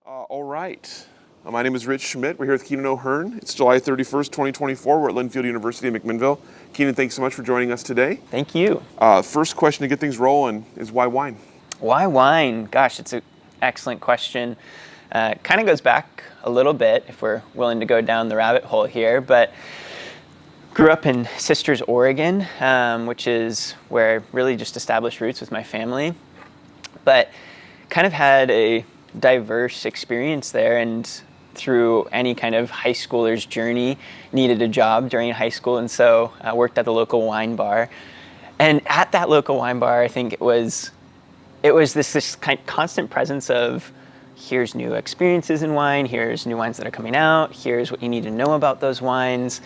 All right. My name is Rich Schmidt. We're here with Keenan O'Hearn. It's July 31st, 2024. We're at Linfield University in McMinnville. Keenan, thanks so much for joining us today. Thank you. First question to get things rolling is why wine? Why wine? Gosh, it's an excellent question. Kind of goes back a little bit if we're willing to go down the rabbit hole here, but grew up in Sisters, Oregon, which is where I really just established roots with my family, but kind of had a diverse experience there, and through any kind of high schooler's journey, needed a job during high school, and so I worked at the local wine bar. And at that local wine bar, I think it was this kind of constant presence of, here's new experiences in wine, here's new wines that are coming out, here's what you need to know about those wines.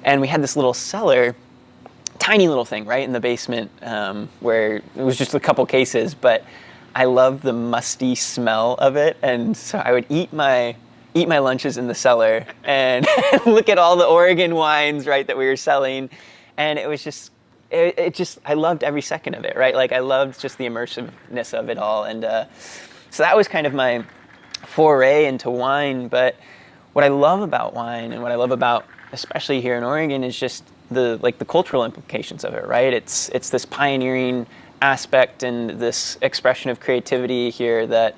And we had this little cellar, tiny little thing, right in the basement, where it was just a couple cases, but I loved the musty smell of it. And so I would eat my lunches in the cellar and look at all the Oregon wines, right, that we were selling. And it was just, I loved every second of it, right? Like, I loved just the immersiveness of it all. And so that was kind of my foray into wine. But what I love about wine, and what I love about, especially here in Oregon, is just the cultural implications of it, right? It's this pioneering aspect and this expression of creativity here that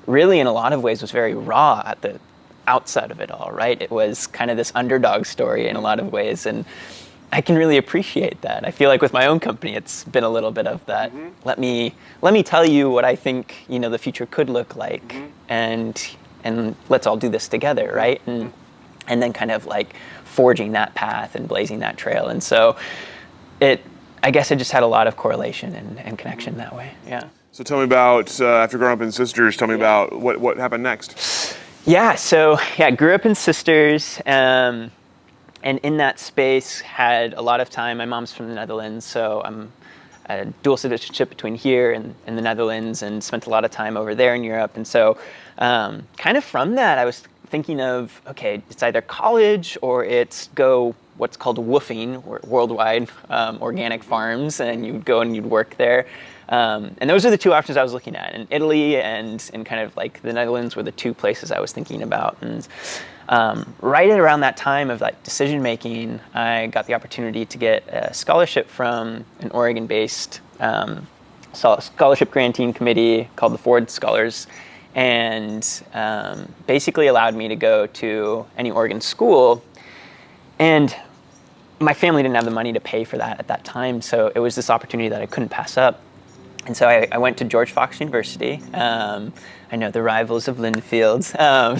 really in a lot of ways was very raw at the outset of it all, right? It was kind of this underdog story in a lot of ways, and I can really appreciate that. I feel like with my own company, it's been a little bit of that. Mm-hmm. Let me tell you what I think, the future could look like, mm-hmm. and let's all do this together, right? And then kind of like forging that path and blazing that trail. And so I guess it just had a lot of correlation and connection that way. Yeah. So tell me about, after growing up in Sisters, tell me about what happened next. Yeah, so grew up in Sisters, and in that space had a lot of time. My mom's from the Netherlands, so I'm a dual citizenship between here and the Netherlands, and spent a lot of time over there in Europe. And so kind of from that, I was thinking of, okay, it's either college or it's go what's called woofing, worldwide organic farms, and you'd go and you'd work there. And those are the two options I was looking at. And Italy and kind of like the Netherlands were the two places I was thinking about. And right at around that time of like decision making, I got the opportunity to get a scholarship from an Oregon-based scholarship granting committee called the Ford Scholars, and basically allowed me to go to any Oregon school. And my family didn't have the money to pay for that at that time, so it was this opportunity that I couldn't pass up. And so I went to George Fox University. I know the rivals of Linfield. I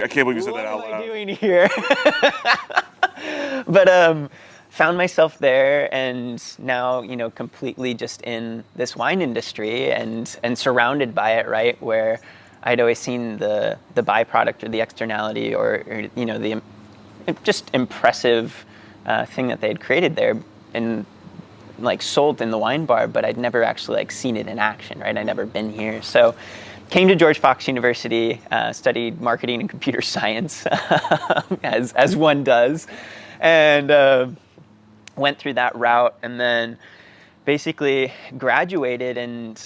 can't believe you said that out loud. What am I doing here? But found myself there, and now completely just in this wine industry and surrounded by it, right? Where I'd always seen the byproduct or the externality or the just impressive thing that they had created there and like sold in the wine bar, but I'd never actually like seen it in action, right? I'd never been here. So came to George Fox University, studied marketing and computer science, as one does, and went through that route, and then basically graduated. And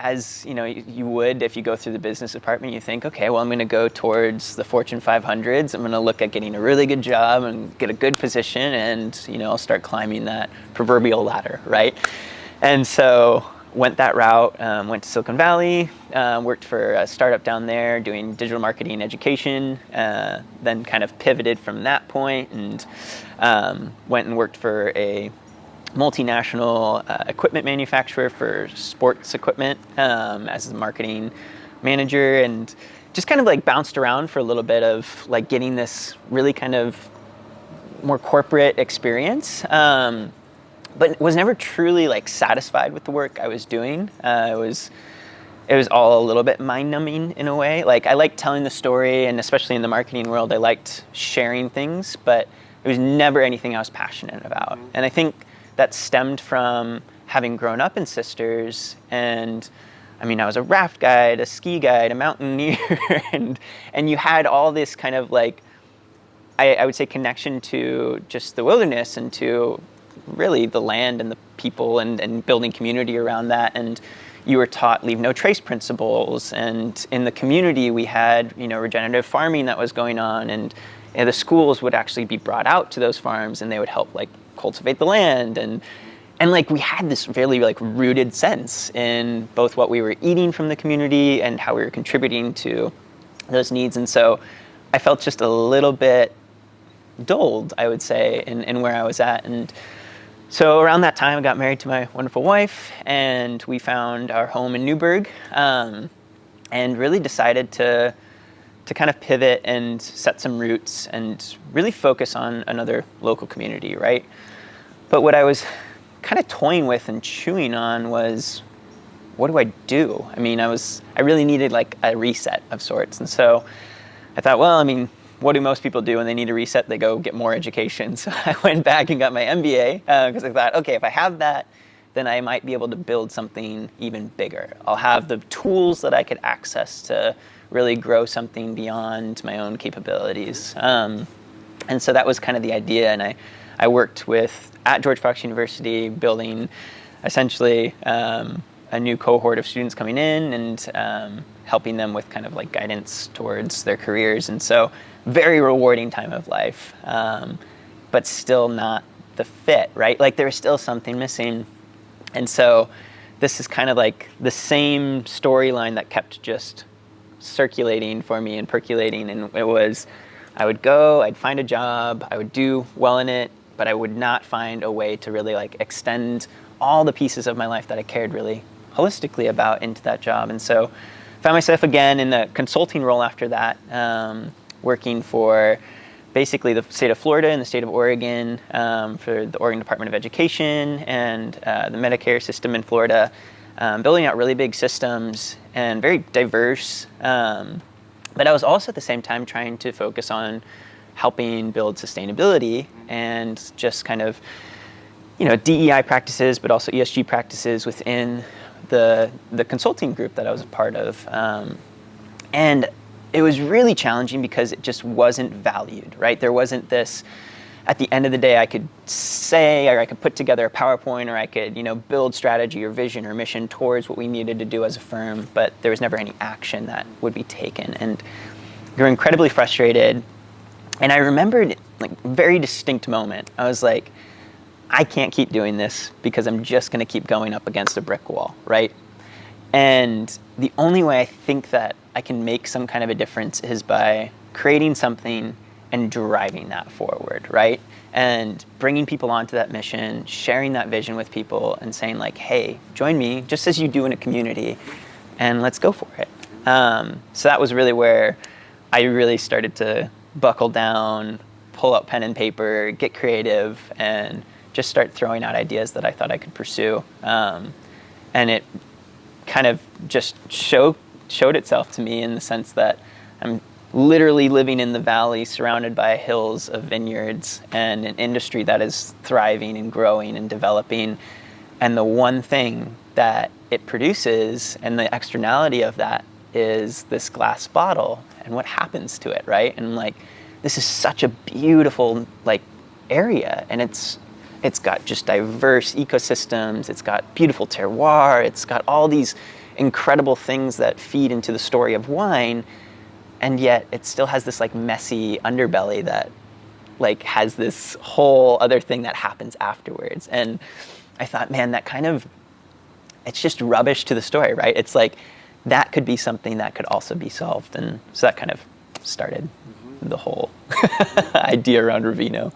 as you would if you go through the business department, you think, okay, well, I'm going to go towards the Fortune 500s. I'm going to look at getting a really good job and get a good position, and I'll start climbing that proverbial ladder, right? And so went that route. Went to Silicon Valley, worked for a startup down there doing digital marketing and education. Then kind of pivoted from that point and went and worked for a multinational equipment manufacturer for sports equipment as a marketing manager, and just kind of like bounced around for a little bit of like getting this really kind of more corporate experience, but was never truly like satisfied with the work I was doing. It was all a little bit mind-numbing in a way. Like, I liked telling the story, and especially in the marketing world, I liked sharing things, but it was never anything I was passionate about. Mm-hmm. And I think that stemmed from having grown up in Sisters, and I mean, I was a raft guide, a ski guide, a mountaineer, and you had all this kind of like, I would say, connection to just the wilderness and to really the land and the people and building community around that. And you were taught leave no trace principles. And in the community, we had, regenerative farming that was going on. And the schools would actually be brought out to those farms and they would help like cultivate the land. And like we had this really like rooted sense in both what we were eating from the community and how we were contributing to those needs. And so I felt just a little bit dulled, I would say, in where I was at. And so around that time, I got married to my wonderful wife, and we found our home in Newburgh, and really decided to kind of pivot and set some roots and really focus on another local community, right? But what I was kind of toying with and chewing on was, what do I do? I mean, I really needed like a reset of sorts. And so I thought, well, I mean, what do most people do when they need a reset? They go get more education. So I went back and got my MBA because I thought, okay, if I have that, then I might be able to build something even bigger. I'll have the tools that I could access to really grow something beyond my own capabilities. And so that was kind of the idea. And I worked at George Fox University, building essentially a new cohort of students coming in and helping them with kind of like guidance towards their careers. And so very rewarding time of life, but still not the fit, right? Like there was still something missing. And so this is kind of like the same storyline that kept just circulating for me and percolating. And it was, I would go, I'd find a job, I would do well in it, but I would not find a way to really like extend all the pieces of my life that I cared really holistically about into that job. And so I found myself again in the consulting role after that, working for basically the state of Florida and the state of Oregon, for the Oregon Department of Education and the Medicare system in Florida, building out really big systems and very diverse. But I was also at the same time trying to focus on helping build sustainability and just kind of, DEI practices, but also ESG practices within the consulting group that I was a part of. And it was really challenging because it just wasn't valued, right? There wasn't this, at the end of the day, I could say, or I could put together a PowerPoint, or I could, build strategy or vision or mission towards what we needed to do as a firm, but there was never any action that would be taken. And we were incredibly frustrated. And I remembered like a very distinct moment. I was like, I can't keep doing this because I'm just going to keep going up against a brick wall, right? And the only way I think that I can make some kind of a difference is by creating something and driving that forward, right? And bringing people onto that mission, sharing that vision with people and saying like, hey, join me just as you do in a community and let's go for it. So that was really where I really started to buckle down, pull out pen and paper, get creative, and just start throwing out ideas that I thought I could pursue. And it kind of just showed itself to me in the sense that I'm literally living in the valley surrounded by hills of vineyards and an industry that is thriving and growing and developing. And the one thing that it produces and the externality of that is this glass bottle and what happens to it, right? And like, this is such a beautiful like area, and it's got just diverse ecosystems, it's got beautiful terroir, it's got all these incredible things that feed into the story of wine, and yet it still has this like messy underbelly that like has this whole other thing that happens afterwards. And I thought, man, that kind of, it's just rubbish to the story, right? It's like, that could be something that could also be solved. And so that kind of started the whole idea around Revino.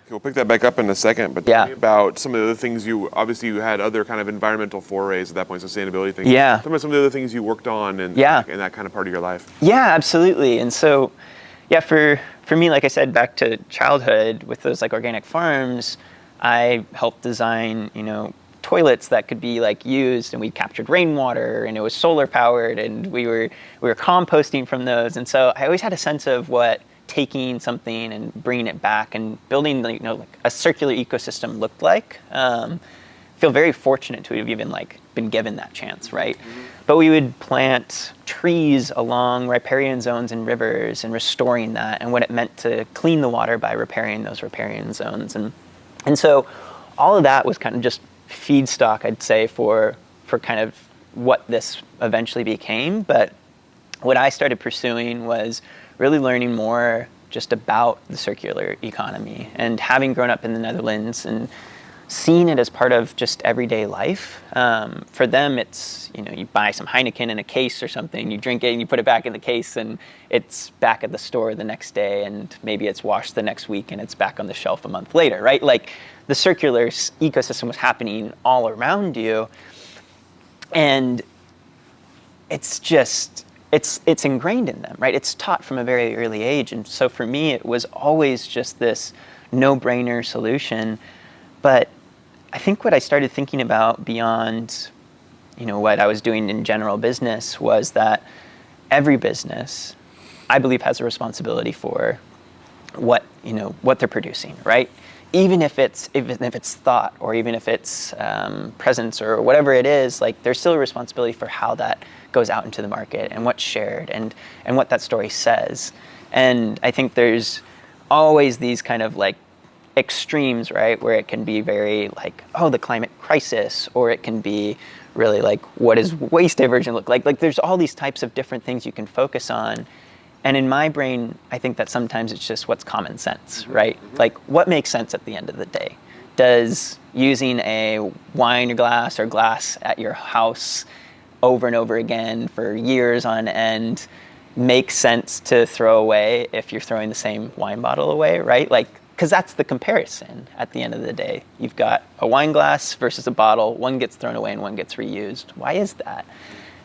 We'll pick that back up in a second, but tell me about some of the things you had other kind of environmental forays at that point, sustainability things. Yeah. Tell me about some of the other things you worked on in that kind of part of your life. Yeah, absolutely. And so, for me, like I said, back to childhood with those like organic farms, I helped design, toilets that could be like used, and we captured rainwater, and it was solar powered, and we were composting from those. And so I always had a sense of what taking something and bringing it back and building, like a circular ecosystem looked like. Feel very fortunate to have even been given that chance, right? Mm-hmm. But we would plant trees along riparian zones and rivers and restoring that, and what it meant to clean the water by repairing those riparian zones. And so all of that was kind of just feedstock, I'd say, for kind of what this eventually became. But what I started pursuing was really learning more just about the circular economy, and having grown up in the Netherlands and seeing it as part of just everyday life. For them, it's, you buy some Heineken in a case or something, you drink it and you put it back in the case, and it's back at the store the next day, and maybe it's washed the next week and it's back on the shelf a month later, right? Like, the circular ecosystem was happening all around you, and it's just, it's ingrained in them, right? It's taught from a very early age. And so for me, it was always just this no-brainer solution. But I think what I started thinking about beyond, what I was doing in general business was that every business, I believe, has a responsibility for what they're producing, right? Even if it's thought, or even if it's presence, or whatever it is, like, there's still a responsibility for how that goes out into the market and what's shared and what that story says. And I think there's always these kind of like extremes, right? Where it can be very like, oh, the climate crisis, or it can be really like, what does waste diversion look like? Like, there's all these types of different things you can focus on. And in my brain, I think that sometimes it's just what's common sense, right? Like, what makes sense at the end of the day? Does using a wine glass or glass at your house over and over again for years on end make sense to throw away if you're throwing the same wine bottle away, right? Like, because that's the comparison at the end of the day. You've got a wine glass versus a bottle. One gets thrown away and one gets reused. Why is that?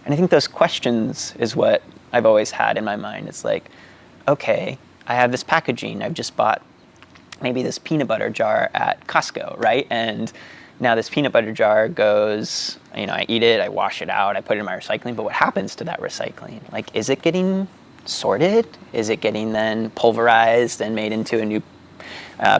And I think those questions is what I've always had in my mind. It's like, okay, I have this packaging. I've just bought maybe this peanut butter jar at Costco, right? And now this peanut butter jar goes, I eat it, I wash it out, I put it in my recycling, but what happens to that recycling? Like, is it getting sorted? Is it getting then pulverized and made into a new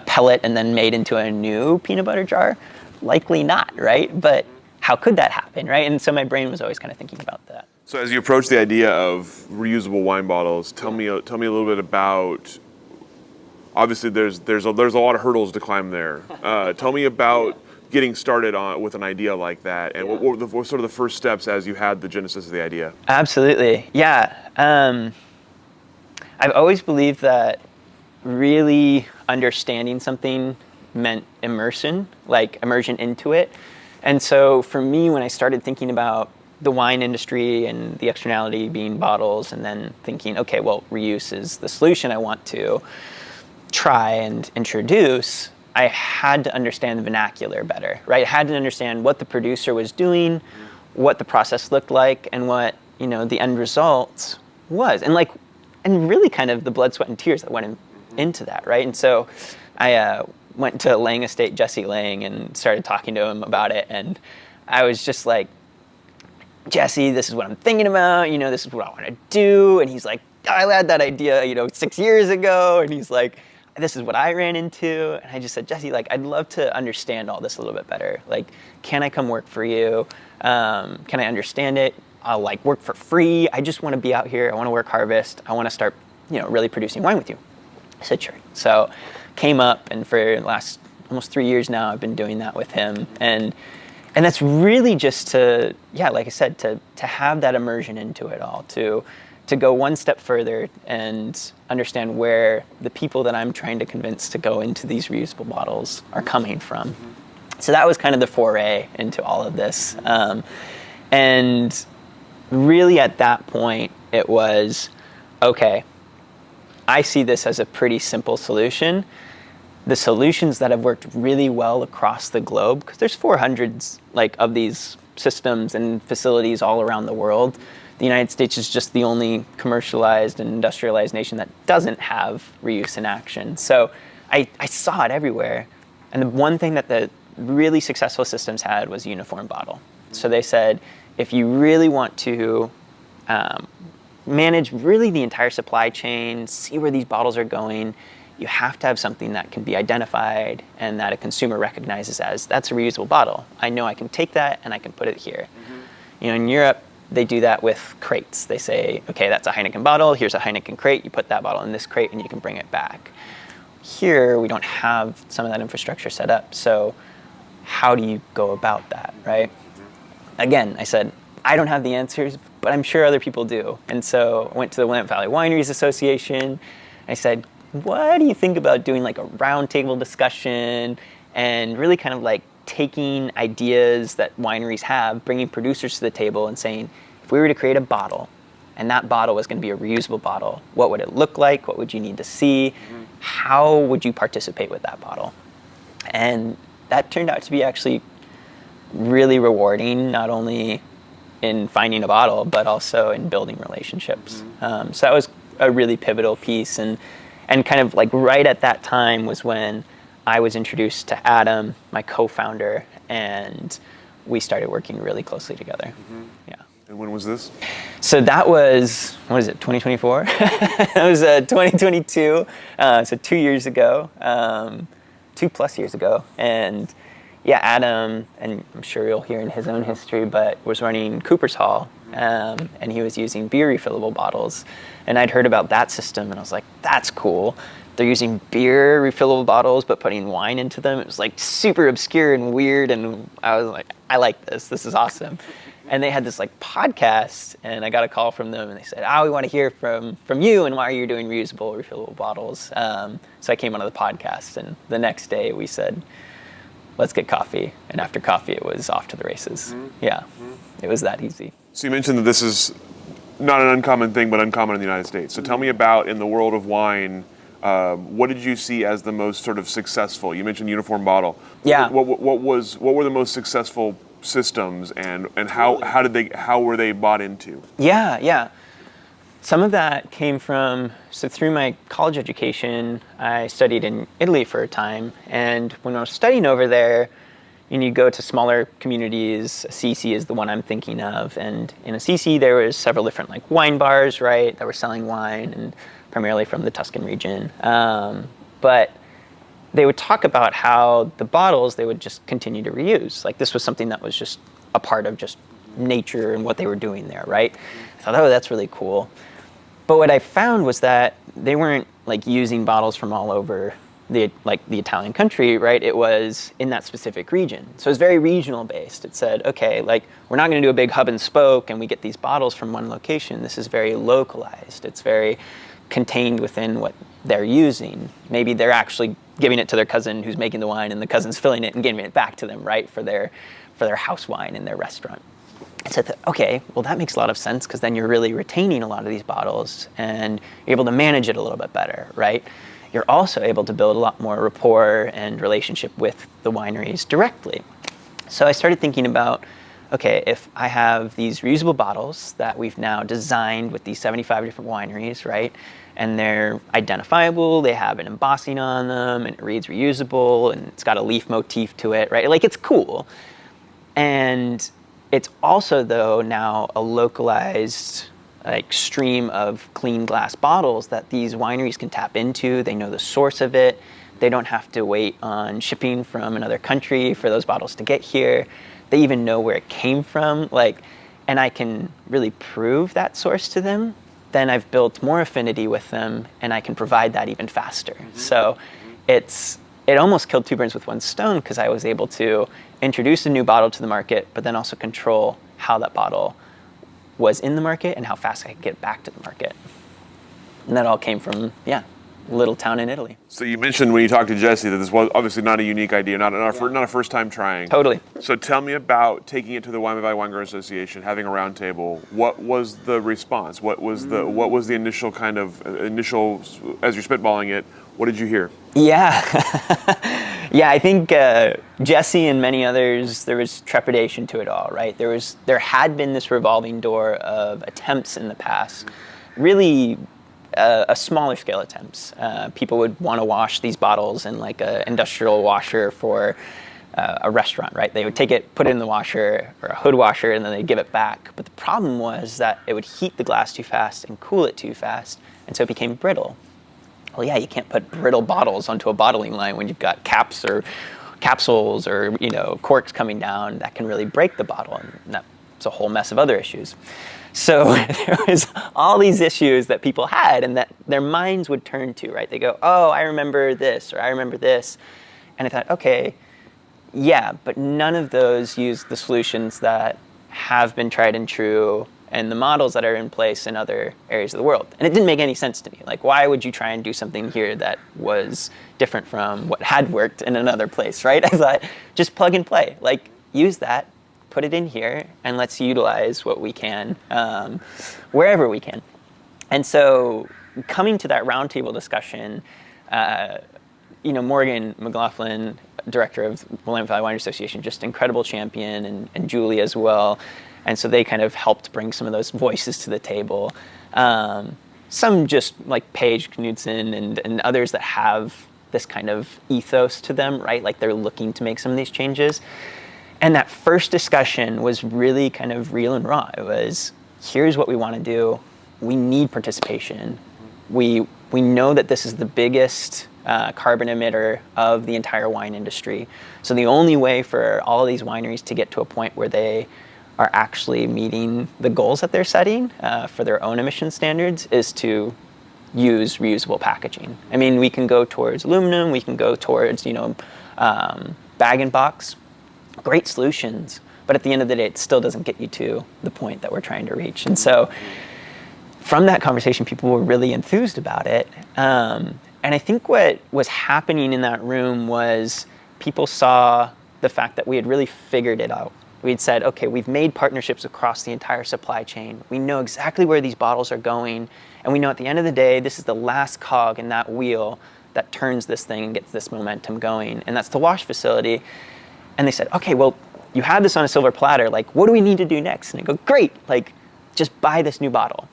pellet and then made into a new peanut butter jar? Likely not, right? But how could that happen, right? And so my brain was always kind of thinking about that. So as you approach the idea of reusable wine bottles, tell me a little bit about. Obviously, there's a lot of hurdles to climb there. Tell me about getting started with an idea like that, and what were sort of the first steps as you had the genesis of the idea? Absolutely, yeah. I've always believed that really understanding something meant immersion into it. And so for me, when I started thinking about the wine industry and the externality being bottles, and then thinking, okay, well, reuse is the solution I want to try and introduce, I had to understand the vernacular better, right? I had to understand what the producer was doing, what the process looked like, and what, the end result was. And really kind of the blood, sweat, and tears that went into that, right? And so I went to Lang Estate, Jesse Lang, and started talking to him about it. And I was just like, Jesse, this is what I'm thinking about, this is what I want to do. And he's like, I had that idea, 6 years ago. And he's like, this is what I ran into. And I just said, Jesse, I'd love to understand all this a little bit better. Can I come work for you? Can I understand it? I'll work for free. I just want to be out here. I want to work harvest. I want to start, really producing wine with you. I said, sure. So came up, and for the last almost 3 years now, I've been doing that with him. And that's really just to, like I said, to have that immersion into it all, to go one step further and understand where the people that I'm trying to convince to go into these reusable bottles are coming from. So that was kind of the foray into all of this. And really at that point, it was, okay, I see this as a pretty simple solution. The solutions that have worked really well across the globe, because there's 400s of these systems and facilities all around the world. The United States is just the only commercialized and industrialized nation that doesn't have reuse in action. So I saw it everywhere. And the one thing that the really successful systems had was a uniform bottle. So they said, if you really want to manage really the entire supply chain, see where these bottles are going, you have to have something that can be identified and that a consumer recognizes as, that's a reusable bottle. I know I can take that and I can put it here. In Europe, they do that with crates. They say, okay, that's a Heineken bottle, here's a Heineken crate, you put that bottle in this crate and you can bring it back. Here, we don't have some of that infrastructure set up. So how do you go about that, right? Again, I said, I don't have the answers, but I'm sure other people do. And so I went to the Willamette Valley Wineries Association. I said, what do you think about doing like a roundtable discussion and really kind of like taking ideas that wineries have, bringing producers to the table and saying, if we were to create a bottle and that bottle was going to be a reusable bottle, what would it look like? What would you need to see? How would you participate with that bottle? And that turned out to be actually really rewarding, not only in finding a bottle, but also in building relationships. So that was a really pivotal piece. And kind of like right at that time was when I was introduced to Adam, my co-founder, and we started working really closely together. Yeah. And when was this? So that was, what is it, 2024? That was 2022, so 2 years ago, 2+ years ago. And yeah, Adam, and I'm sure you'll hear in his own history, but was running Cooper's Hall, and he was using beer refillable bottles. And I'd heard about that system, and I was like, that's cool. They're using beer refillable bottles, but putting wine into them. It was like super obscure and weird, and I was like, I like this. This is awesome. And they had this like podcast, and I got a call from them, and they said, we want to hear from you, and why are you doing reusable, refillable bottles? So I came onto the podcast, and the next day we said, let's get coffee. And after coffee, it was off to the races. Yeah, it was that easy. So you mentioned that this is not an uncommon thing, but uncommon in the United States. So tell me about, in the world of wine, what did you see as the most sort of successful? You mentioned uniform bottle. Yeah. What were the most successful systems, and how were they bought into? Yeah. Some of that came from, so through my college education, I studied in Italy for a time, and when I was studying over there, you go to smaller communities. Assisi is the one I'm thinking of, and in Assisi there was several different like wine bars, right, that were selling wine, and primarily from the Tuscan region. But they would talk about how the bottles they would just continue to reuse. Like this was something that was just a part of just nature and what they were doing there, right? I thought, that's really cool. But what I found was that they weren't like using bottles from all over the Italian country, right? It was in that specific region. So it was very regional based. It said, okay, like we're not going to do a big hub and spoke and we get these bottles from one location. This is very localized. It's very contained within what they're using. Maybe they're actually giving it to their cousin who's making the wine, and the cousin's filling it and giving it back to them, right, for their house wine in their restaurant. So I thought, okay, well that makes a lot of sense, because then you're really retaining a lot of these bottles and you're able to manage it a little bit better, right? You're also able to build a lot more rapport and relationship with the wineries directly. So I started thinking about, okay, if I have these reusable bottles that we've now designed with these 75 different wineries, right? And they're identifiable, they have an embossing on them, and it reads reusable, and it's got a leaf motif to it, right? Like, it's cool. And it's also, though, now a localized like stream of clean glass bottles that these wineries can tap into. They know the source of it. They don't have to wait on shipping from another country for those bottles to get here. They even know where it came from. And I can really prove that source to them. Then I've built more affinity with them, and I can provide that even faster. So it almost killed two birds with one stone, because I was able to introduce a new bottle to the market, but then also control how that bottle was in the market and how fast I could get back to the market. And that all came from, a little town in Italy. So you mentioned when you talked to Jesse that this was obviously not a unique idea, not a first time trying. Totally. So tell me about taking it to the Willamette Valley Wine Growers Association, having a roundtable. What was the response? What was the initial as you're spitballing it? What did you hear? Yeah. I think Jesse and many others, there was trepidation to it all, right? There had been this revolving door of attempts in the past, really a smaller scale attempts. People would want to wash these bottles in like an industrial washer for a restaurant, right? They would take it, put it in the washer or a hood washer, and then they'd give it back. But the problem was that it would heat the glass too fast and cool it too fast, and so it became brittle. Well, yeah, you can't put brittle bottles onto a bottling line when you've got caps or capsules or corks coming down that can really break the bottle, and that's a whole mess of other issues. So there was all these issues that people had and that their minds would turn to, right? They go, oh, I remember this, or I remember this. And I thought, okay, Yeah, but none of those use the solutions that have been tried and true and the models that are in place in other areas of the world. And it didn't make any sense to me. Like, why would you try and do something here that was different from what had worked in another place, right? I thought, just plug and play. Like, use that, put it in here, and let's utilize what we can wherever we can. And so coming to that roundtable discussion, Morgan McLaughlin, director of Willamette Valley Wine Association, just incredible champion, and Julie as well. And so they kind of helped bring some of those voices to the table. Some just like Paige Knudsen and others that have this kind of ethos to them, right? Like they're looking to make some of these changes. And that first discussion was really kind of real and raw. It was, here's what we want to do. We need participation. We know that this is the biggest carbon emitter of the entire wine industry. So the only way for all of these wineries to get to a point where they are actually meeting the goals that they're setting for their own emission standards is to use reusable packaging. I mean, we can go towards aluminum, we can go towards, bag and box, great solutions, but at the end of the day, it still doesn't get you to the point that we're trying to reach. And so from that conversation, people were really enthused about it. And I think what was happening in that room was people saw the fact that we had really figured it out. We'd said, okay, we've made partnerships across the entire supply chain. We know exactly where these bottles are going. And we know at the end of the day, this is the last cog in that wheel that turns this thing and gets this momentum going. And that's the wash facility. And they said, okay, well, you have this on a silver platter. Like, what do we need to do next? And I go, great, like, just buy this new bottle.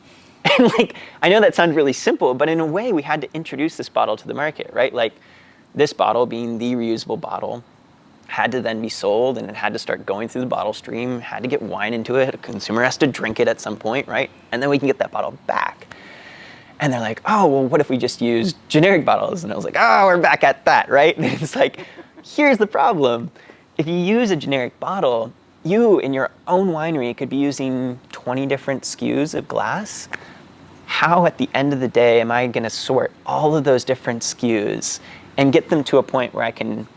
And like, I know that sounds really simple, but in a way, we had to introduce this bottle to the market, right? Like, this bottle being the reusable bottle had to then be sold, and it had to start going through the bottle stream, had to get wine into it. A consumer has to drink it at some point, right? And then we can get that bottle back. And they're like, oh, well, what if we just use generic bottles? And I was like, oh, we're back at that, right? And it's like, here's the problem. If you use a generic bottle, you in your own winery could be using 20 different SKUs of glass. How at the end of the day am I going to sort all of those different SKUs and get them to a point where I can,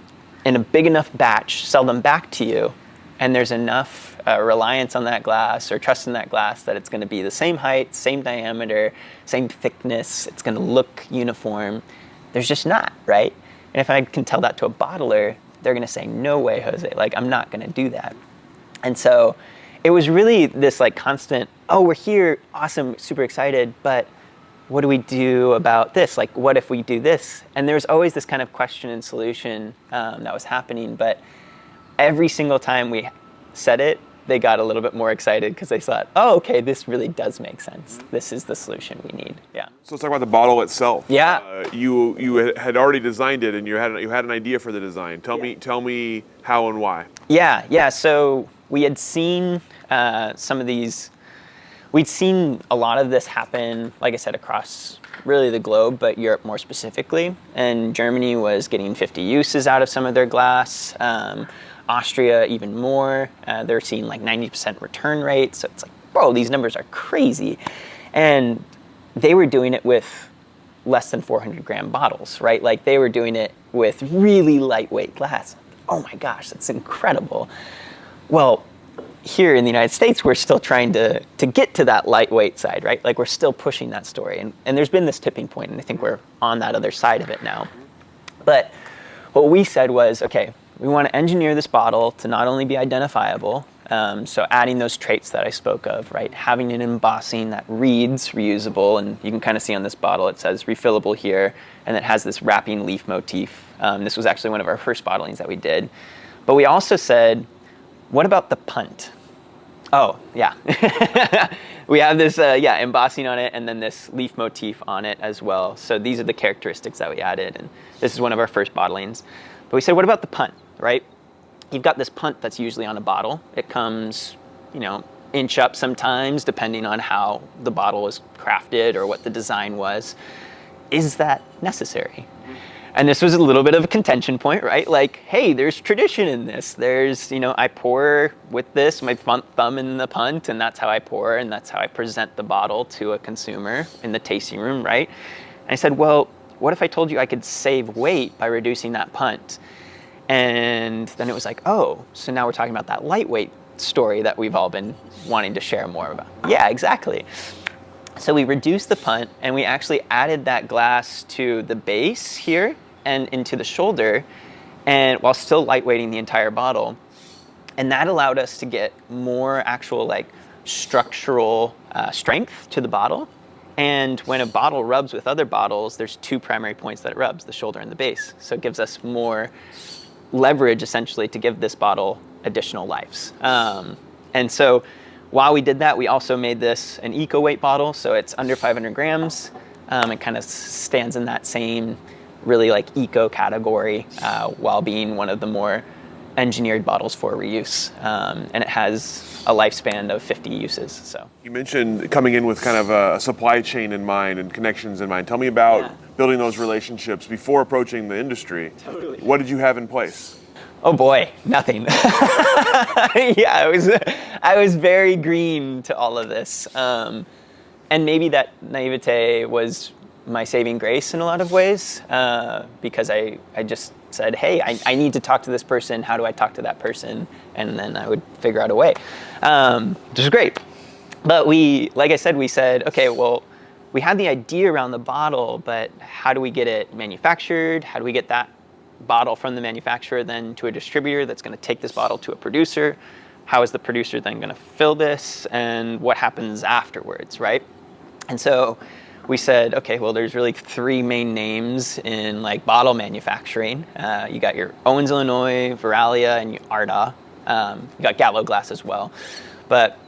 in a big enough batch, sell them back to you, and there's enough reliance on that glass or trust in that glass that it's going to be the same height, same diameter, same thickness, it's going to look uniform? There's just not, right? And if I can tell that to a bottler, they're going to say, no way, Jose, like, I'm not going to do that. And so it was really this like constant, oh, we're here, awesome, super excited, but what do we do about this? Like, what if we do this? And there was always this kind of question and solution that was happening, but every single time we said it, they got a little bit more excited because they thought, oh, okay, this really does make sense. This is the solution we need. Yeah. So let's talk about the bottle itself. Yeah. You had already designed it, and you had an idea for the design. Tell me how and why. Yeah. So we had seen some of these. We'd seen a lot of this happen, like I said, across really the globe, but Europe more specifically. And Germany was getting 50 uses out of some of their glass. Austria even more. They're seeing like 90% return rate. So it's like, bro, these numbers are crazy. And they were doing it with less than 400 gram bottles, right? Like they were doing it with really lightweight glass. Oh my gosh, that's incredible. Well, here in the United States, we're still trying to get to that lightweight side, right? Like we're still pushing that story. And there's been this tipping point, and I think we're on that other side of it now. But what we said was, okay, we want to engineer this bottle to not only be identifiable, so adding those traits that I spoke of, right? Having an embossing that reads reusable, and you can kind of see on this bottle, it says refillable here, and it has this wrapping leaf motif. This was actually one of our first bottlings that we did. But we also said, what about the punt? Oh, yeah. We have this embossing on it, and then this leaf motif on it as well. So these are the characteristics that we added, and this is one of our first bottlings. But we said, what about the punt, right? You've got this punt that's usually on a bottle. It comes, inch up sometimes, depending on how the bottle was crafted or what the design was. Is that necessary? And this was a little bit of a contention point, right? Like, hey, there's tradition in this. There's, I pour with this, my thumb in the punt, and that's how I pour, and that's how I present the bottle to a consumer in the tasting room, right? And I said, well, what if I told you I could save weight by reducing that punt? And then it was like, oh, so now we're talking about that lightweight story that we've all been wanting to share more about. Yeah, exactly. So we reduced the punt, and we actually added that glass to the base here and into the shoulder, and while still lightweighting the entire bottle. And that allowed us to get more actual like structural strength to the bottle. And when a bottle rubs with other bottles, there's two primary points that it rubs, the shoulder and the base. So it gives us more leverage essentially to give this bottle additional lives. And so while we did that, we also made this an eco weight bottle. So it's under 500 grams. It kind of stands in that same really like eco category while being one of the more engineered bottles for reuse. And it has a lifespan of 50 uses. So You mentioned coming in with kind of a supply chain in mind and connections in mind. Tell me about building those relationships before approaching the industry. Totally. What did you have in place? Oh boy, nothing. Yeah, I was very green to all of this. And maybe that naivete was my saving grace in a lot of ways, because I just said, hey, I need to talk to this person. How do I talk to that person? And then I would figure out a way, which is great. But like I said, we said, okay, well, we had the idea around the bottle, but how do we get it manufactured? How do we get that bottle from the manufacturer then to a distributor that's going to take this bottle to a producer? How is the producer then going to fill this? And what happens afterwards, right? And so we said, okay, well, there's really three main names in like bottle manufacturing. You got your Owens, Illinois, Veralia, and Arda. You got Gallo Glass as well. But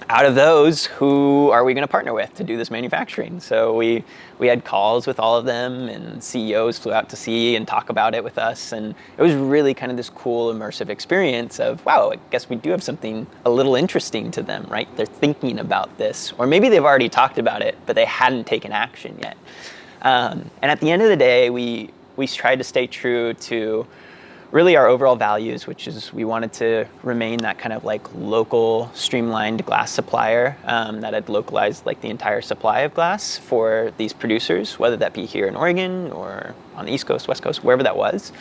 out of those, who are we going to partner with to do this manufacturing? So we had calls with all of them, and CEOs flew out to see and talk about it with us. And it was really kind of this cool immersive experience of, wow, I guess we do have something a little interesting to them, right? They're thinking about this, or maybe they've already talked about it, but they hadn't taken action yet. And at the end of the day, we tried to stay true to really our overall values, which is we wanted to remain that kind of like local streamlined glass supplier that had localized like the entire supply of glass for these producers, whether that be here in Oregon or on the East Coast, West Coast, wherever that was.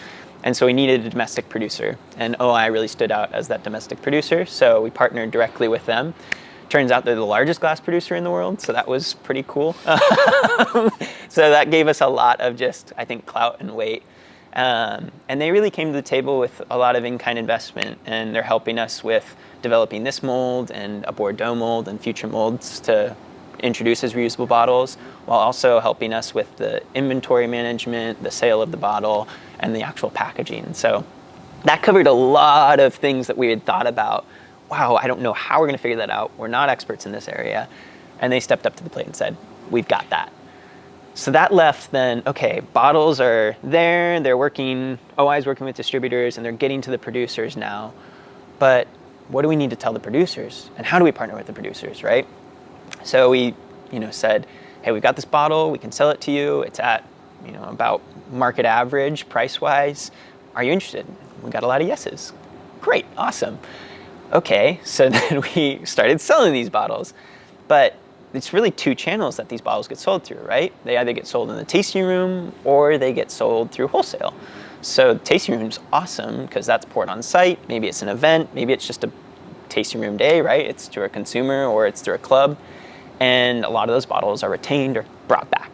And so we needed a domestic producer, and OI really stood out as that domestic producer. So we partnered directly with them. Turns out they're the largest glass producer in the world, so that was pretty cool. So that gave us a lot of just, I think, clout and weight. And they really came to the table with a lot of in-kind investment, and they're helping us with developing this mold and a Bordeaux mold and future molds to introduce as reusable bottles, while also helping us with the inventory management, the sale of the bottle, and the actual packaging. So that covered a lot of things that we had thought about. Wow, I don't know how we're going to figure that out. We're not experts in this area. And they stepped up to the plate and said, we've got that. So that left then, okay, bottles are there, they're working, OI is working with distributors, and they're getting to the producers now. But what do we need to tell the producers? And how do we partner with the producers, right? So we, said, hey, we've got this bottle, we can sell it to you. It's at, about market average price-wise. Are you interested? We got a lot of yeses. Great, awesome. Okay, so then we started selling these bottles. But it's really two channels that these bottles get sold through, right? They either get sold in the tasting room or they get sold through wholesale. So the tasting room's awesome because that's poured on site. Maybe it's an event. Maybe it's just a tasting room day, right? It's through a consumer or it's through a club. And a lot of those bottles are retained or brought back.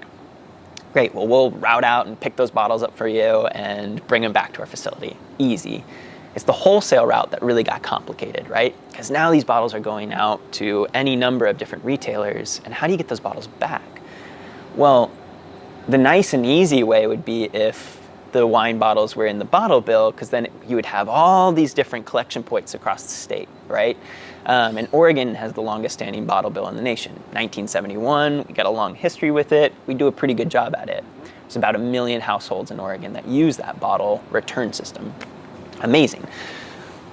Great, well, we'll route out and pick those bottles up for you and bring them back to our facility. Easy. It's the wholesale route that really got complicated, right? Because now these bottles are going out to any number of different retailers, and how do you get those bottles back? Well, the nice and easy way would be if the wine bottles were in the bottle bill, because then you would have all these different collection points across the state, right? And Oregon has the longest standing bottle bill in the nation. 1971, we got a long history with it. We do a pretty good job at it. There's about 1 million households in Oregon that use that bottle return system. Amazing.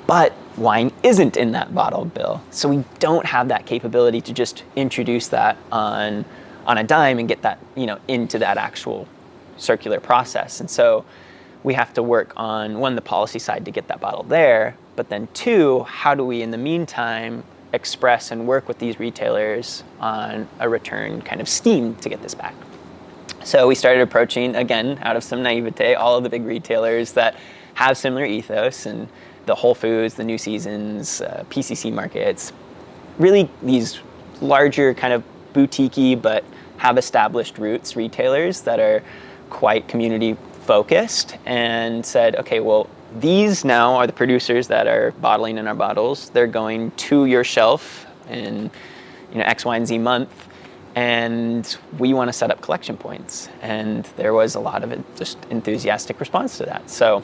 But wine isn't in that bottle bill. So we don't have that capability to just introduce that on a dime and get that, into that actual circular process. And so we have to work on, one, the policy side to get that bottle there, but then two, how do we in the meantime express and work with these retailers on a return kind of scheme to get this back? So we started approaching, again, out of some naivete, all of the big retailers that have similar ethos, and the Whole Foods, the New Seasons, PCC markets, really these larger kind of boutique-y but have established roots retailers that are quite community focused, and said, okay, well, these now are the producers that are bottling in our bottles. They're going to your shelf in X, Y, and Z month, and we want to set up collection points. And there was a lot of just enthusiastic response to that. So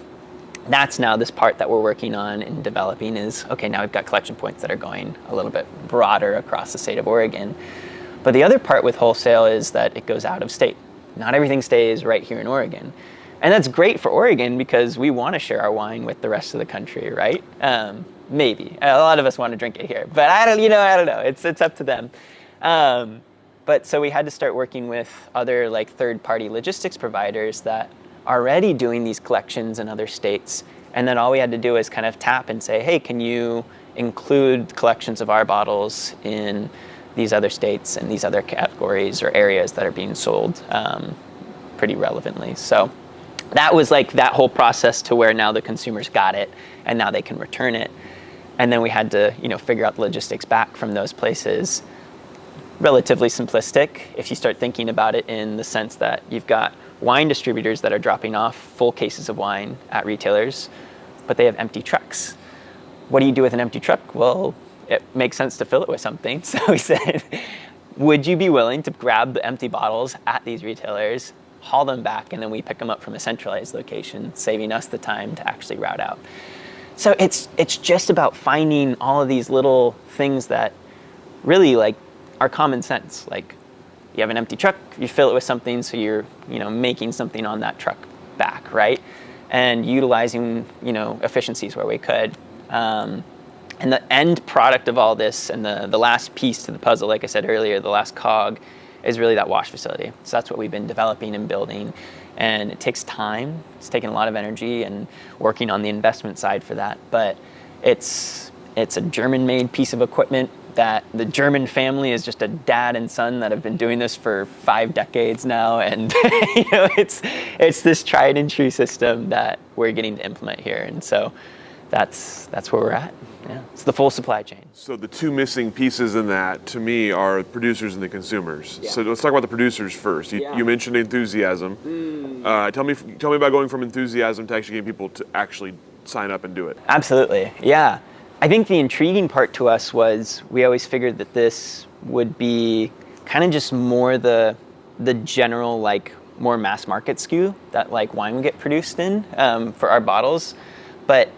that's now this part that we're working on and developing is, okay, now we've got collection points that are going a little bit broader across the state of Oregon. But the other part with wholesale is that it goes out of state. Not everything stays right here in Oregon. And that's great for Oregon because we want to share our wine with the rest of the country, right? Maybe. A lot of us want to drink it here, but I don't know. It's up to them. But so we had to start working with other like third-party logistics providers that are already doing these collections in other states. And then all we had to do is kind of tap and say, hey, can you include collections of our bottles in these other states and these other categories or areas that are being sold pretty relevantly. So that was like that whole process to where now the consumers got it and now they can return it. And then we had to, figure out the logistics back from those places. Relatively simplistic if you start thinking about it in the sense that you've got wine distributors that are dropping off full cases of wine at retailers, but they have empty trucks. What do you do with an empty truck? Well, it makes sense to fill it with something. So we said, would you be willing to grab the empty bottles at these retailers, haul them back, and then we pick them up from a centralized location, saving us the time to actually route out. So it's just about finding all of these little things that really like are common sense. Like you have an empty truck, you fill it with something, so you're making something on that truck back, right? And utilizing efficiencies where we could. And the end product of all this, and the last piece to the puzzle, like I said earlier, the last cog, is really that wash facility. So that's what we've been developing and building. And it takes time. It's taken a lot of energy and working on the investment side for that. But it's a German-made piece of equipment that the German family is just a dad and son that have been doing this for 5 decades now. And it's this tried and true system that we're getting to implement here. And so that's where we're at. Yeah, it's the full supply chain. So the two missing pieces in that, to me, are producers and the consumers. Yeah. So let's talk about the producers first. You mentioned enthusiasm. Tell me about going from enthusiasm to actually getting people to actually sign up and do it. Absolutely, yeah. I think the intriguing part to us was we always figured that this would be kind of just more the general, like, more mass market SKU that like wine would get produced in for our bottles. But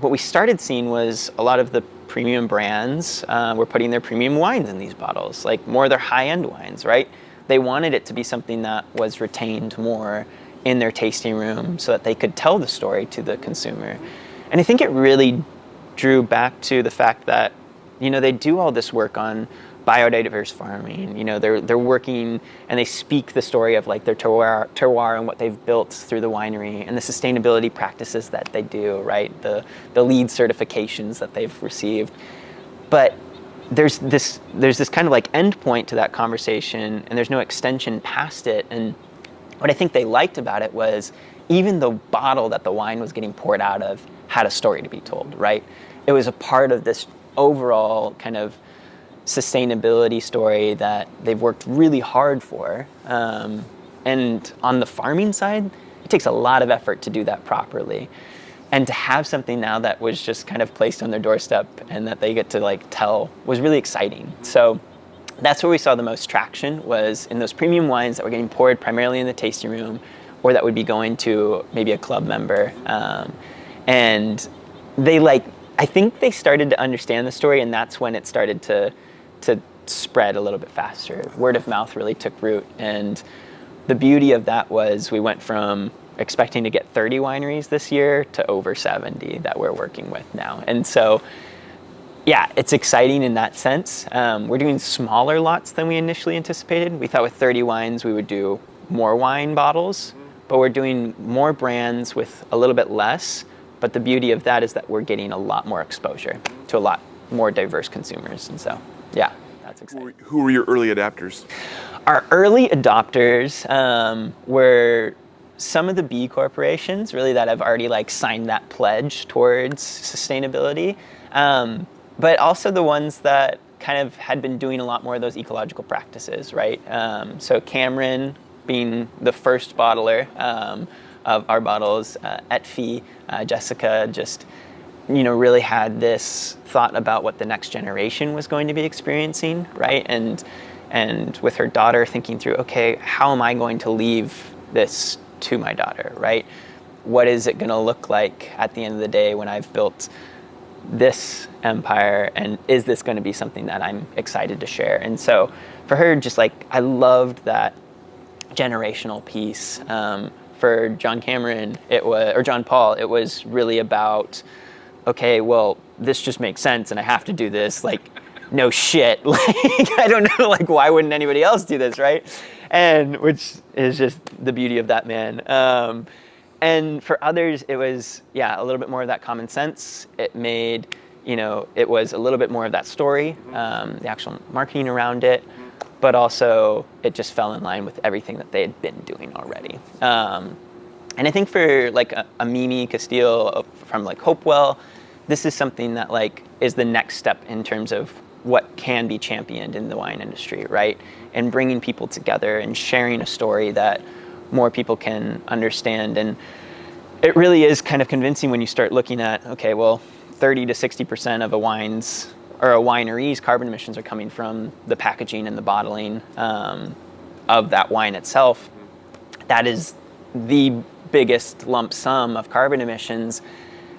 what we started seeing was a lot of the premium brands were putting their premium wines in these bottles, like more of their high-end wines, right? They wanted it to be something that was retained more in their tasting room so that they could tell the story to the consumer. And I think it really drew back to the fact that, they do all this work on biodiverse farming. They're working and they speak the story of like their terroir and what they've built through the winery and the sustainability practices that they do, right? The LEED certifications that they've received. But there's this kind of like end point to that conversation, and there's no extension past it. And what I think they liked about it was even the bottle that the wine was getting poured out of had a story to be told, right? It was a part of this overall kind of sustainability story that they've worked really hard for. And on the farming side, it takes a lot of effort to do that properly. And to have something now that was just kind of placed on their doorstep and that they get to like tell was really exciting. So that's where we saw the most traction, was in those premium wines that were getting poured primarily in the tasting room, or that would be going to maybe a club member. And I think they started to understand the story, and that's when it started to spread a little bit faster. Word of mouth really took root. And the beauty of that was we went from expecting to get 30 wineries this year to over 70 that we're working with now. And so, yeah, it's exciting in that sense. We're doing smaller lots than we initially anticipated. We thought with 30 wines we would do more wine bottles, but we're doing more brands with a little bit less. But the beauty of that is that we're getting a lot more exposure to a lot more diverse consumers. And so, yeah, that's exciting. Who were your early adapters? Our early adopters were some of the B corporations really that have already like signed that pledge towards sustainability, but also the ones that kind of had been doing a lot more of those ecological practices, right? So Cameron being the first bottler of our bottles, Etfi, Jessica just, really had this thought about what the next generation was going to be experiencing, right? And with her daughter thinking through, okay, how am I going to leave this to my daughter, right? What is it going to look like at the end of the day when I've built this empire, and is this going to be something that I'm excited to share? And so for her, just like, I loved that generational piece. For John Cameron, or John Paul, it was really about, okay, well, this just makes sense and I have to do this. Like, no shit. Like, I don't know, like, why wouldn't anybody else do this, right? And which is just the beauty of that man. And for others, it was, a little bit more of that common sense. It made, it was a little bit more of that story, the actual marketing around it, but also it just fell in line with everything that they had been doing already. And I think for like a Mimi Castile from like Hopewell, this is something that like is the next step in terms of what can be championed in the wine industry, right? And bringing people together and sharing a story that more people can understand. And it really is kind of convincing when you start looking at, okay, well, 30 to 60% of a winery's carbon emissions are coming from the packaging and the bottling of that wine itself. That is the biggest lump sum of carbon emissions.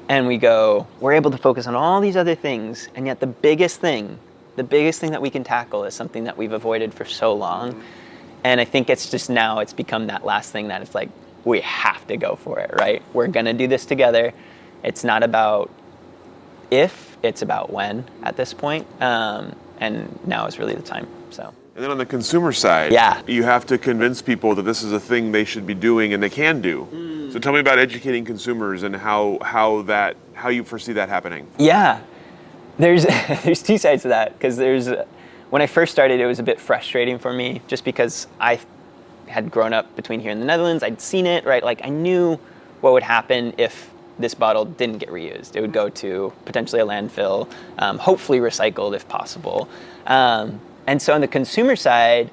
And we're able to focus on all these other things, and yet the biggest thing that we can tackle is something that we've avoided for so long. And I think it's just now it's become that last thing that it's like, we have to go for it, right? We're gonna do this together. It's not about if, it's about when at this point. And now is really the time, so. And then on the consumer side, you have to convince people that this is a thing they should be doing and they can do. So tell me about educating consumers and how you foresee that happening. Yeah, there's two sides to that, because when I first started, it was a bit frustrating for me just because I had grown up between here and the Netherlands. I'd seen it, right? Like, I knew what would happen if this bottle didn't get reused. It would go to potentially a landfill, hopefully recycled if possible. And so on the consumer side,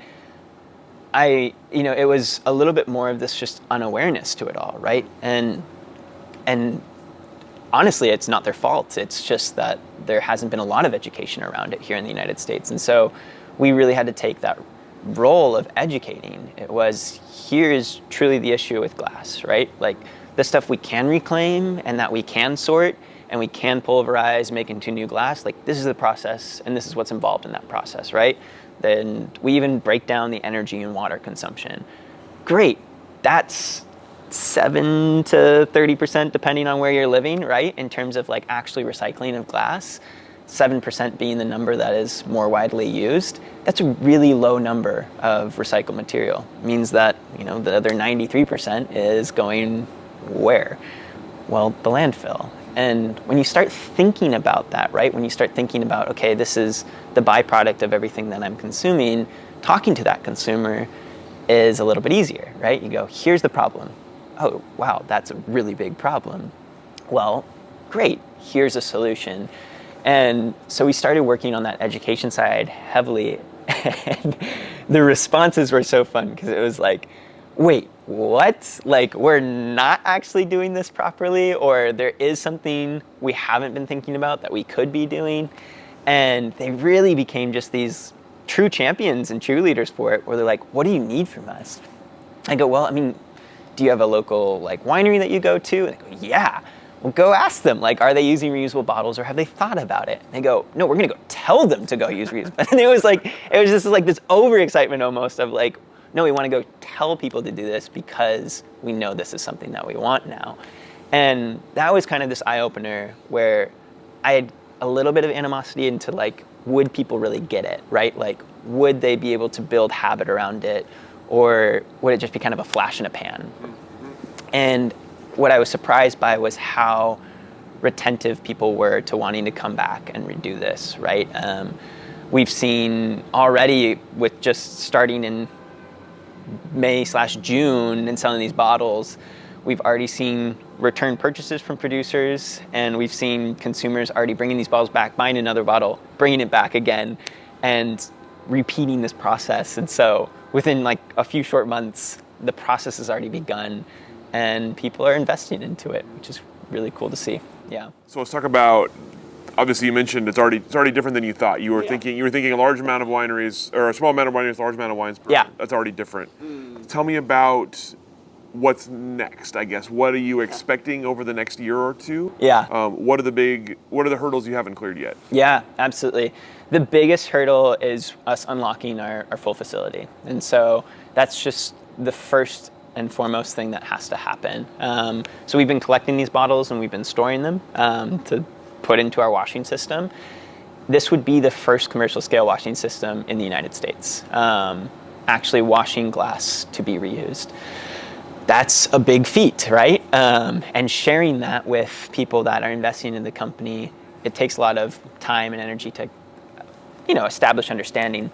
it was a little bit more of this just unawareness to it all, right? And honestly, it's not their fault. It's just that there hasn't been a lot of education around it here in the United States. And so we really had to take that role of educating. It was, here's truly the issue with glass, right? Like, the stuff we can reclaim and that we can sort and we can pulverize, make into new glass, like, this is the process and this is what's involved in that process, right? Then we even break down the energy and water consumption. Great, that's 7 to 30% depending on where you're living, right? In terms of like actually recycling of glass, 7% being the number that is more widely used. That's a really low number of recycled material. It means that, the other 93% is going where? Well, the landfill. And when you start thinking about that, right? When you start thinking about, okay, this is the byproduct of everything that I'm consuming, talking to that consumer is a little bit easier, right? You go, here's the problem. Oh, wow, that's a really big problem. Well, great, here's a solution. And so we started working on that education side heavily. And the responses were so fun because it was like, wait, what? Like, we're not actually doing this properly, or there is something we haven't been thinking about that we could be doing. And they really became just these true champions and cheerleaders for it, where they're like, what do you need from us? I go, well, do you have a local like winery that you go to? And they go, yeah. Well, go ask them, like, are they using reusable bottles or have they thought about it? And they go, no, we're gonna go tell them to go use reusable. And it was just like this overexcitement almost of like, no, we wanna go tell people to do this because we know this is something that we want now. And that was kind of this eye-opener where I had a little bit of animosity into like, would people really get it, right? Like, would they be able to build habit around it, or would it just be kind of a flash in a pan? And what I was surprised by was how retentive people were to wanting to come back and redo this, right? We've seen already with just starting in May/June and selling these bottles, we've already seen return purchases from producers, and we've seen consumers already bringing these bottles back, buying another bottle, bringing it back again, and repeating this process. And so within like a few short months, the process has already begun, and people are investing into it, which is really cool to see. Yeah. So let's talk about, obviously you mentioned it's already different than you thought. You were thinking a large amount of wineries, or a small amount of wineries, large amount of wines per year. That's already different. Tell me about what's next, I guess. What are you expecting over the next year or two? What are the hurdles you haven't cleared yet? Yeah, absolutely. The biggest hurdle is us unlocking our full facility. And so that's just the first and foremost thing that has to happen. So we've been collecting these bottles and we've been storing them to put into our washing system. This would be the first commercial scale washing system in the United States, actually washing glass to be reused. That's a big feat, right? And sharing that with people that are investing in the company, it takes a lot of time and energy to, establish understanding.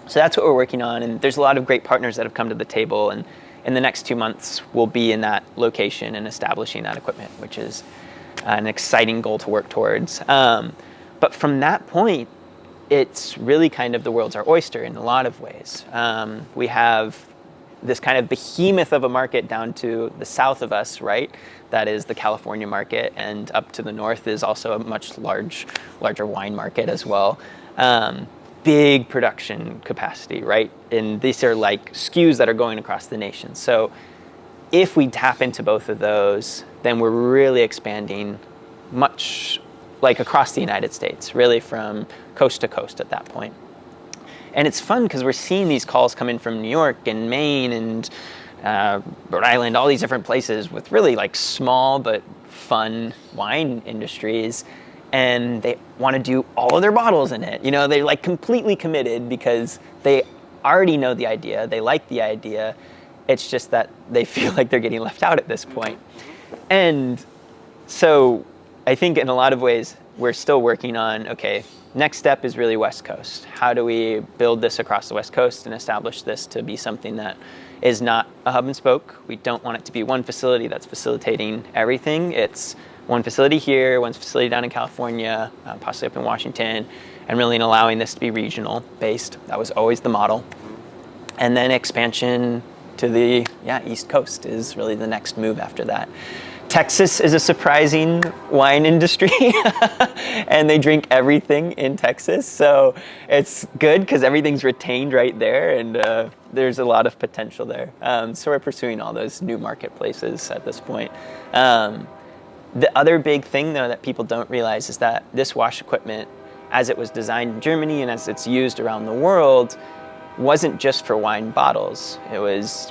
So that's what we're working on, and there's a lot of great partners that have come to the table, and in the next 2 months, we'll be in that location and establishing that equipment, which is an exciting goal to work towards. But from that point, it's really kind of the world's our oyster in a lot of ways. We have this kind of behemoth of a market down to the south of us, right? That is the California market, and up to the north is also a much larger wine market as well. Big production capacity, right? And these are like SKUs that are going across the nation. So if we tap into both of those, then we're really expanding much like across the United States, really from coast to coast at that point. And it's fun because we're seeing these calls come in from New York and Maine and Rhode Island, all these different places with really like small but fun wine industries. And they want to do all of their bottles in it. They're like completely committed because they already know the idea. They like the idea. It's just that they feel like they're getting left out at this point. And so I think in a lot of ways, we're still working on, okay, next step is really West Coast. How do we build this across the West Coast and establish this to be something that is not a hub and spoke? We don't want it to be one facility that's facilitating everything. It's one facility here, one facility down in California, possibly up in Washington, and really allowing this to be regional based. That was always the model. And then expansion to the East Coast is really the next move after that. Texas is a surprising wine industry, and they drink everything in Texas. So it's good because everything's retained right there, and there's a lot of potential there. So we're pursuing all those new marketplaces at this point. The other big thing, though, that people don't realize is that this wash equipment, as it was designed in Germany and as it's used around the world, wasn't just for wine bottles. It was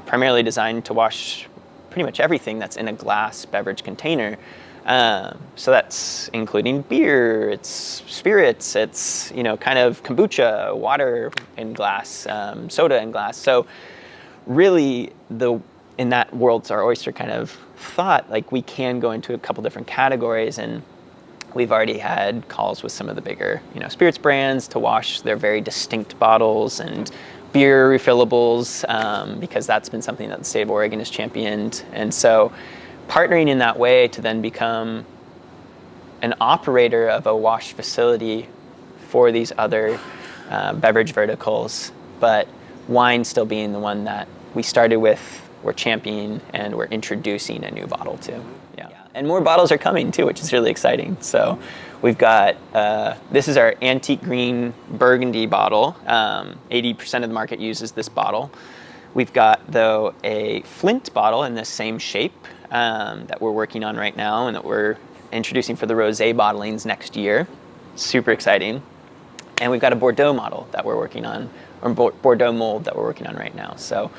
primarily designed to wash pretty much everything that's in a glass beverage container. So that's including beer, it's spirits, it's kind of kombucha, water in glass, soda in glass. So really, in that world's our oyster kind of thought, like we can go into a couple different categories, and we've already had calls with some of the bigger spirits brands to wash their very distinct bottles, and beer refillables, because that's been something that the state of Oregon has championed. And so partnering in that way to then become an operator of a wash facility for these other beverage verticals, but wine still being the one that we started with, we're championing, and we're introducing a new bottle to. Yeah. And more bottles are coming too, which is really exciting. So we've got, this is our antique green burgundy bottle. 80% of the market uses this bottle. We've got, though, a flint bottle in the same shape that we're working on right now and that we're introducing for the rosé bottlings next year. Super exciting. And we've got a Bordeaux model that we're working on, or Bordeaux mold that we're working on right now. So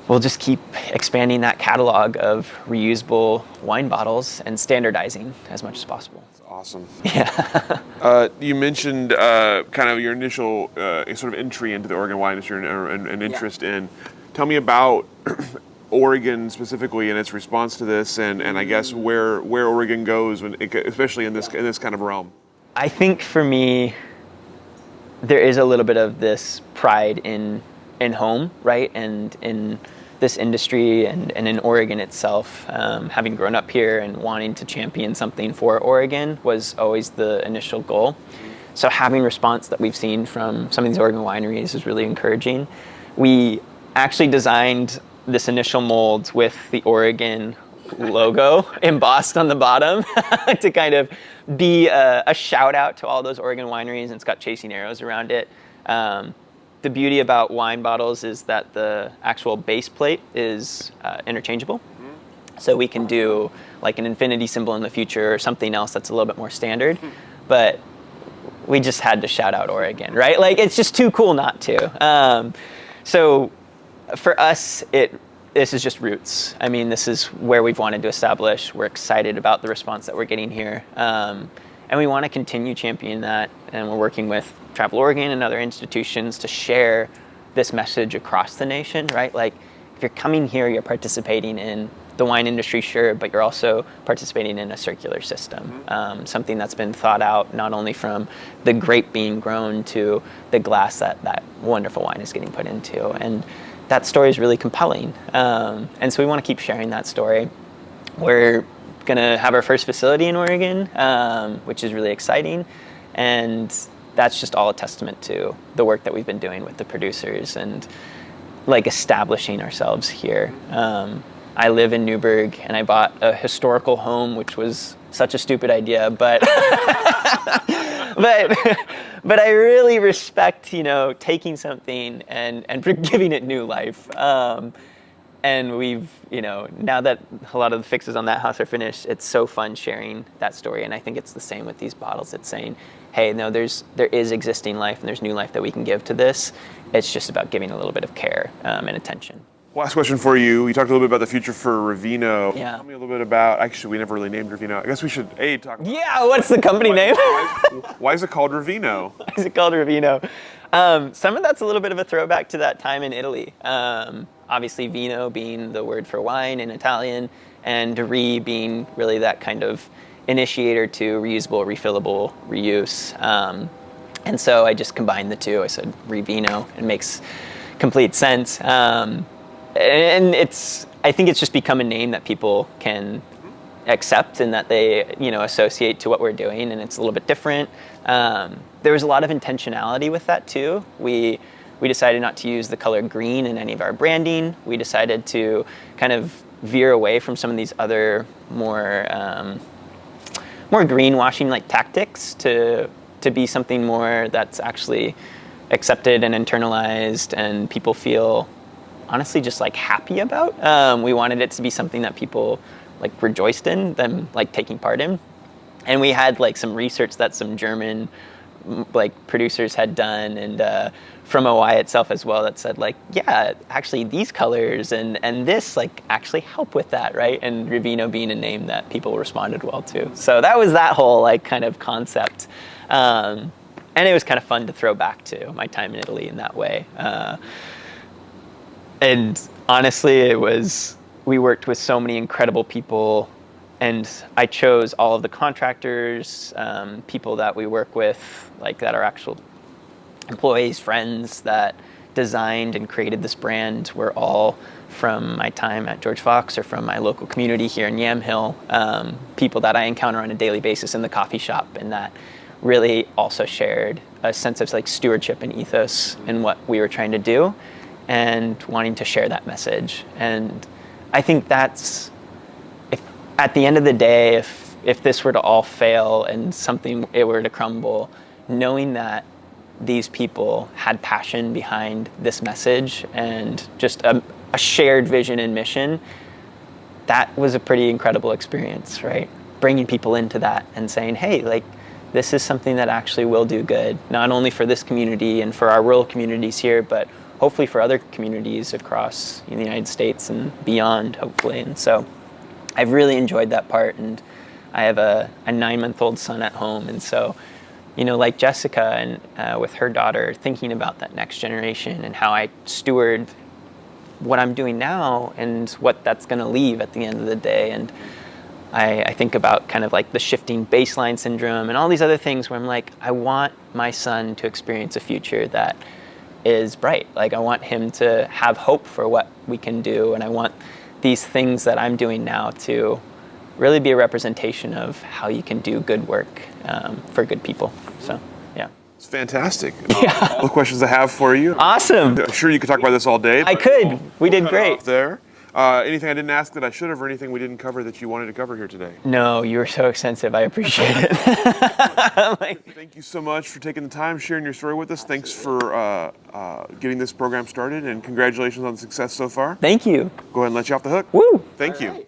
we'll just keep expanding that catalog of reusable wine bottles and standardizing as much as possible. That's awesome. Yeah. You mentioned kind of your initial sort of entry into the Oregon wine industry and interest in. Tell me about Oregon specifically and its response to this, and I guess where Oregon goes, especially in this kind of realm. I think for me, there is a little bit of this pride in and home, right? And in this industry and in Oregon itself, having grown up here and wanting to champion something for Oregon was always the initial goal. So having response that we've seen from some of these Oregon wineries is really encouraging. We actually designed this initial mold with the Oregon logo embossed on the bottom to kind of be a shout out to all those Oregon wineries, and it's got chasing arrows around it. The beauty about wine bottles is that the actual base plate is interchangeable. So we can do like an infinity symbol in the future or something else that's a little bit more standard. But we just had to shout out Oregon, right? Like, it's just too cool not to. So for us, this is just roots. I mean, this is where we've wanted to establish. We're excited about the response that we're getting here. And we want to continue championing that. And we're working with Travel Oregon and other institutions to share this message across the nation, right? Like, if you're coming here, you're participating in the wine industry, sure, but you're also participating in a circular system, something that's been thought out not only from the grape being grown to the glass that wonderful wine is getting put into. And that story is really compelling. And so we want to keep sharing that story. We're going to have our first facility in Oregon, which is really exciting. And that's just all a testament to the work that we've been doing with the producers and like establishing ourselves here. I live in Newburgh, and I bought a historical home, which was such a stupid idea, but but I really respect, taking something and giving it new life. And we've, now that a lot of the fixes on that house are finished, it's so fun sharing that story. And I think it's the same with these bottles. It's saying, hey, no, there is existing life and there's new life that we can give to this. It's just about giving a little bit of care and attention. Last question for you. You talked a little bit about the future for Revino. Yeah. Tell me a little bit about, actually, we never really named Revino. I guess we should, talk about. Yeah, what's the company name? Why is it called Revino? Why is it called Revino? Some of that's a little bit of a throwback to that time in Italy. Obviously, vino being the word for wine in Italian, and re being really that kind of initiator to reusable, refillable, reuse. And so I just combined the two. I said Revino. It makes complete sense. And I think it's just become a name that people can accept and that they, associate to what we're doing, and it's a little bit different. There was a lot of intentionality with that too. We decided not to use the color green in any of our branding. We decided to kind of veer away from some of these other more greenwashing like tactics to be something more that's actually accepted and internalized and people feel honestly just like happy about. We wanted it to be something that people like rejoiced in, them like taking part in. And we had like some research that some German like producers had done and from OI itself as well that said like, yeah, actually these colors and this like actually help with that, right? And Revino being a name that people responded well to. So that was that whole like kind of concept. And it was kind of fun to throw back to my time in Italy in that way. And honestly, we worked with so many incredible people, and I chose all of the contractors, people that we work with, like that are actual employees, friends that designed and created this brand were all from my time at George Fox or from my local community here in Yamhill, people that I encounter on a daily basis in the coffee shop, and that really also shared a sense of like stewardship and ethos in what we were trying to do and wanting to share that message. And I think that's, if at the end of the day, if this were to all fail and it were to crumble, knowing that these people had passion behind this message and just a shared vision and mission, that was a pretty incredible experience, right? Bringing people into that and saying, hey, like, this is something that actually will do good, not only for this community and for our rural communities here, but hopefully for other communities across the United States and beyond, hopefully. And so I've really enjoyed that part. And I have a 9-month-old son at home. And so, like Jessica and with her daughter, thinking about that next generation and how I steward what I'm doing now and what that's going to leave at the end of the day. And I think about kind of like the shifting baseline syndrome and all these other things where I'm like, I want my son to experience a future that is bright. Like, I want him to have hope for what we can do, and I want these things that I'm doing now to really be a representation of how you can do good work for good people. So, yeah. It's fantastic. All the questions I have for you. Awesome. I'm sure you could talk about this all day. I could. We did great. There. Anything I didn't ask that I should have, or anything we didn't cover that you wanted to cover here today? No, you were so extensive. I appreciate it. Thank you so much for taking the time, sharing your story with us. Thanks for getting this program started, and congratulations on the success so far. Thank you. Go ahead and let you off the hook. Woo. Thank you.